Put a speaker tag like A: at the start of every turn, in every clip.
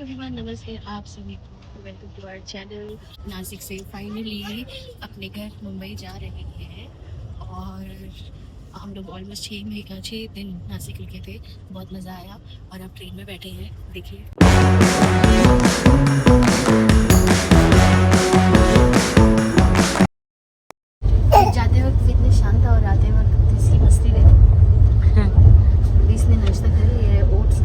A: Everyone, नमस्ते आप सभी को। Welcome to our channel. Nashik से फाइनली अपने घर मुंबई जा रहे हैं और हम लोग ऑलमोस्ट 6 दिन नासिक रुके थे। बहुत मज़ा आया और अब ट्रेन में बैठे हैं। देखिए जाते वक्त इतने शांत था और आते वक्त इसकी मस्ती देखो। इसने नाश्ता कर लिया है, ओट्स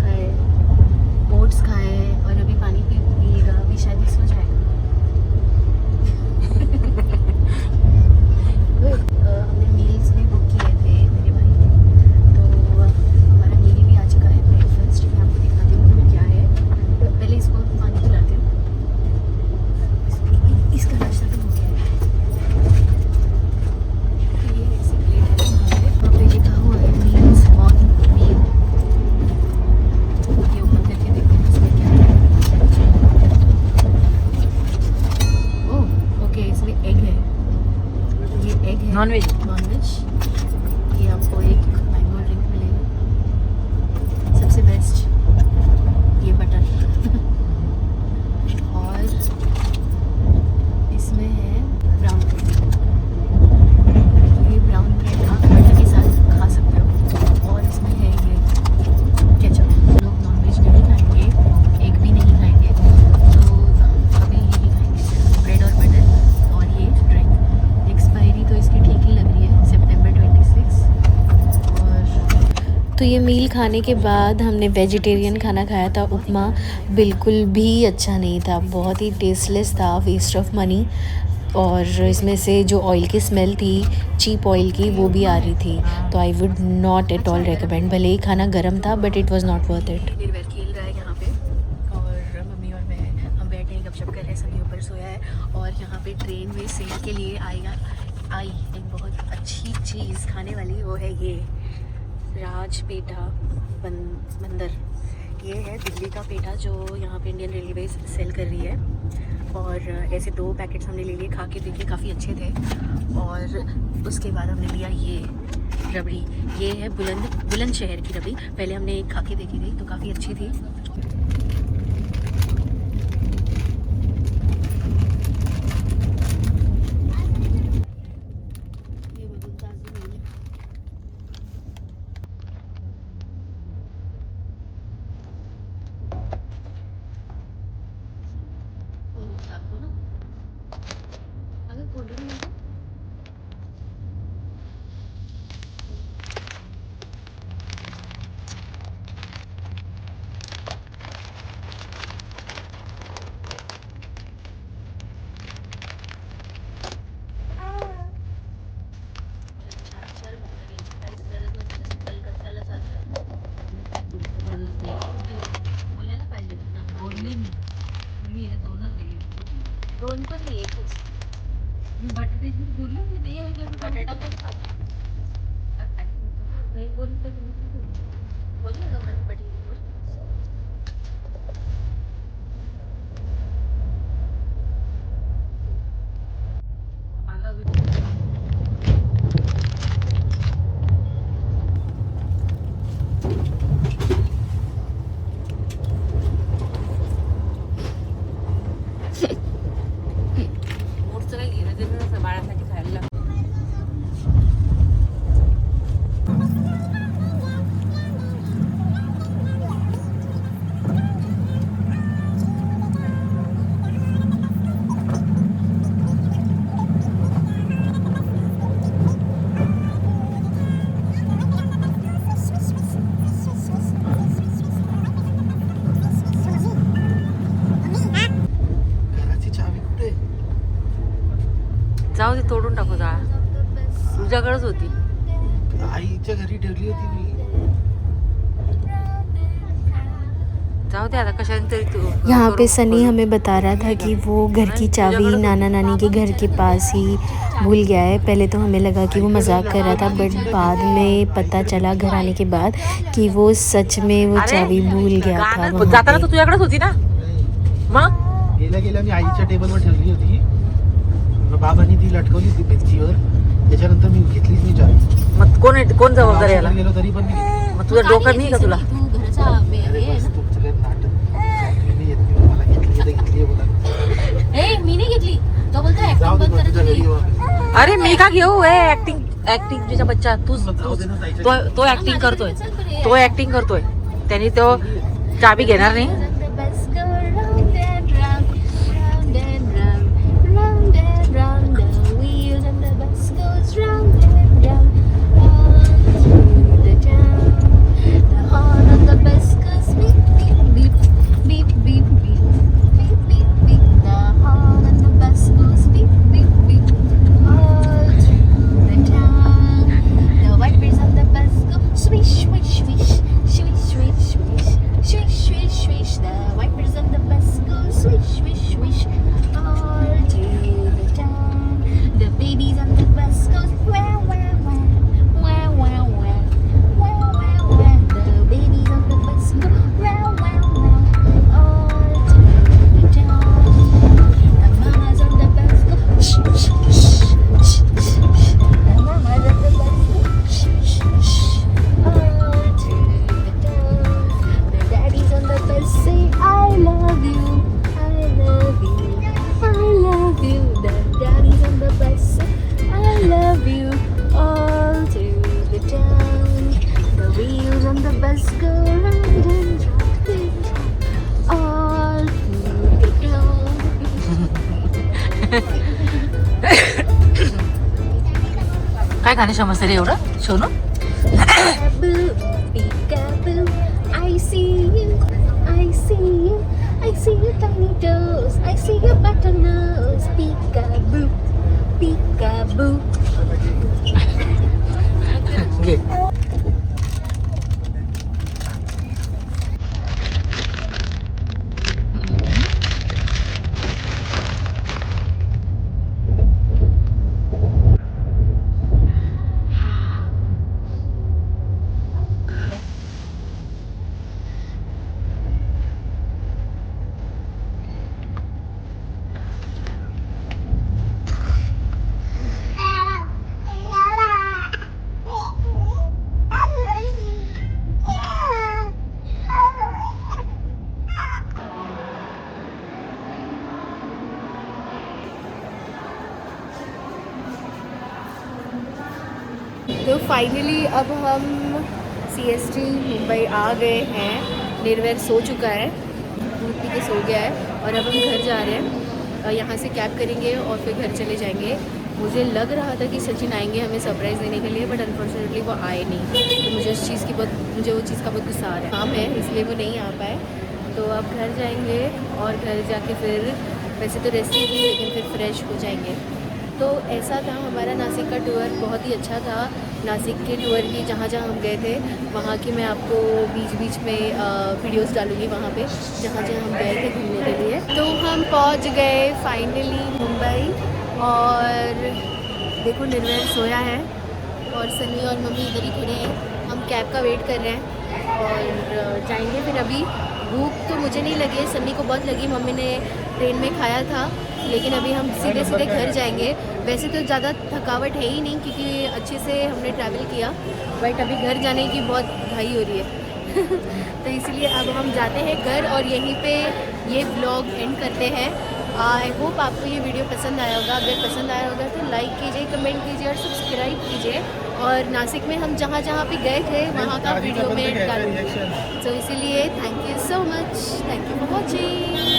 A: खाए और अभी पानी पिएगा। अभी शायद ही सो जाएगा। हमने मील्स भी बुक किए थे मेरे भाई ने, तो हमारा मील भी आ चुका है। ब्रेकफास्ट मैं आपको दिखाती हूँ क्या है। तो पहले इसको पानी पिलाती हूँ। इसका नाश्ता तो हो गया है। तो ये ऐसी प्लेट है वहाँ पे लिखा हुआ है मील्स ऑन मील। ये ओपन करके देखते हैं इसमें क्या है। ओह ओके, इसमें एग है। ये एग है नॉनवेज। ये आपको एक मैंगो ड्रिंक मिलेगा। सबसे बेस्ट ये बटर और इसमें है ब्राउन ब्रेड। ये ब्राउन ब्रेड आप बटर के साथ खा सकते हो। और इसमें है ये केचप। लोग नॉनवेज नहीं खाएंगे, एग भी नहीं खाएंगे, तो अभी यही खाएंगे सिर्फ ब्रेड और बटर और ये ड्रिंक। एक्सपायरी तो इसकी ठीक ही लग रही है, सितंबर 26। और तो ये मील खाने के बाद हमने वेजिटेरियन खाना खाया था। उपमा बिल्कुल भी अच्छा नहीं था, बहुत ही टेस्टलेस था, वेस्ट ऑफ मनी। और इसमें से जो ऑयल की स्मेल थी, चीप ऑयल की, वो भी आ रही थी। तो I would not at all recommend. भले ही खाना गर्म था but it was not worth it. There were खेल रहा है यहाँ पे और मम्मी और मैं हम बैठे हैं, गपशप कर रहे हैं। सभी ऊपर सोया है और यहाँ पे ट्रेन में सेल के लिए आई एक बहुत अच्छी चीज़ खाने वाली, वो है ये राज पेठा बंदर। ये है दिल्ली का पेठा जो यहाँ पे इंडियन रेलवेज सेल कर रही है। और ऐसे 2 पैकेट्स हमने ले लिए, खा के देखे काफ़ी अच्छे थे। और उसके बाद हमने लिया ये रबड़ी। ये है बुलंदशहर की रबड़ी। पहले हमने एक खा के देखी थी तो काफ़ी अच्छी थी। दोन पण नाही, एकच बटाट्याची बोलली मी नाही आहे बटाटा पण नाही बोलतो बोलले का बटाटी बाळासाठी खायला लागतं. जाऊ दे, तोडून टाकू जाळा. तुझ्याकडेच होती,
B: आईच्या घरी ठेवली होती मी.
A: जाऊ दे आता कशाने तरी तू.
C: यहाँ पे सनी हमें बता रहा था कि वो घर की चाबी नाना नानी के घर के पास ही भूल गया है। पहले तो हमें लगा कि वो मजाक कर रहा था बट बाद में पता चला घर आने के बाद कि वो सच में वो चाबी भूल गया था.
A: जाताना तो तुझ्याकडेच होती ना. मग
B: गेल्या मी आईच्या टेबलवर ठेवली होती. बाबांनी ती लटकवली होती भिंतीवर. त्याच्यानंतर मी घेतलीच नाही चाबी.
A: मग कोण जबाबदार याला.
B: गेलो तरी पण मी
A: मग तुझं डोकं नाही का तुला.
B: तुमचं काय नाटक. जाऊ दे मग तुझ्या घरी वा.
D: अरे मी का घेऊ ऍक्टिंग तुझा बच्चा तू तो ऍक्टिंग करतोय त्यांनी तो चाबी घेणार नाही. काय गाणे समजते रे एवढं Sonu?
C: I see you tiny toes, I see your button nose, peekaboo, peekaboo.
D: घे.
C: तो फाइनली अब हम CST मुंबई आ गए हैं. निर्वैर सो चुका है, दूध पी के सो गया है और अब हम घर जा रहे हैं. यहाँ से कैब करेंगे और फिर घर चले जाएंगे. मुझे लग रहा था कि सचिन आएंगे हमें सरप्राइज़ देने के लिए, बट अनफॉर्चुनेटली वो आए नहीं. तो मुझे वो चीज़ का बहुत गुस्सा आ रहा है. काम है इसलिए वो नहीं आ पाए. तो अब घर जाएंगे और घर जाके फिर वैसे तो रेस्ट ही थी लेकिन फिर फ्रेश हो जाएंगे. तो ऐसा था हमारा नासिक का टूर. बहुत ही अच्छा था. नासिक के टूर की जहाँ जहाँ हम गए थे वहाँ की मैं आपको बीच में वीडियोस डालूँगी वहाँ पे जहाँ जहाँ हम गए थे घूमने के लिए. तो हम पहुँच गए फाइनली मुंबई और देखो निर्वैर सोया है और सनी और मम्मी इधर ही खड़े हैं. हम कैब का वेट कर रहे हैं और जाएंगे फिर. अभी भूख तो मुझे नहीं लगी है, सन्नी को बहुत लगी. मम्मी ने ट्रेन में खाया था लेकिन अभी हम सीधे घर जाएंगे. वैसे तो ज़्यादा थकावट है ही नहीं क्योंकि अच्छे से हमने ट्रैवल किया, बट अभी घर जाने की बहुत घाई हो रही है. तो इसलिए अब हम जाते हैं घर और यहीं पे ये व्लॉग एंड करते हैं. आई होप आपको ये वीडियो पसंद आया होगा. अगर पसंद आया होगा तो लाइक कीजिए, कमेंट कीजिए और सब्सक्राइब कीजिए. और नासिक में हम जहाँ जहाँ पे गए थे वहाँ का वीडियो में डालूंगी. तो इसीलिए thank you so much. Thank you for watching.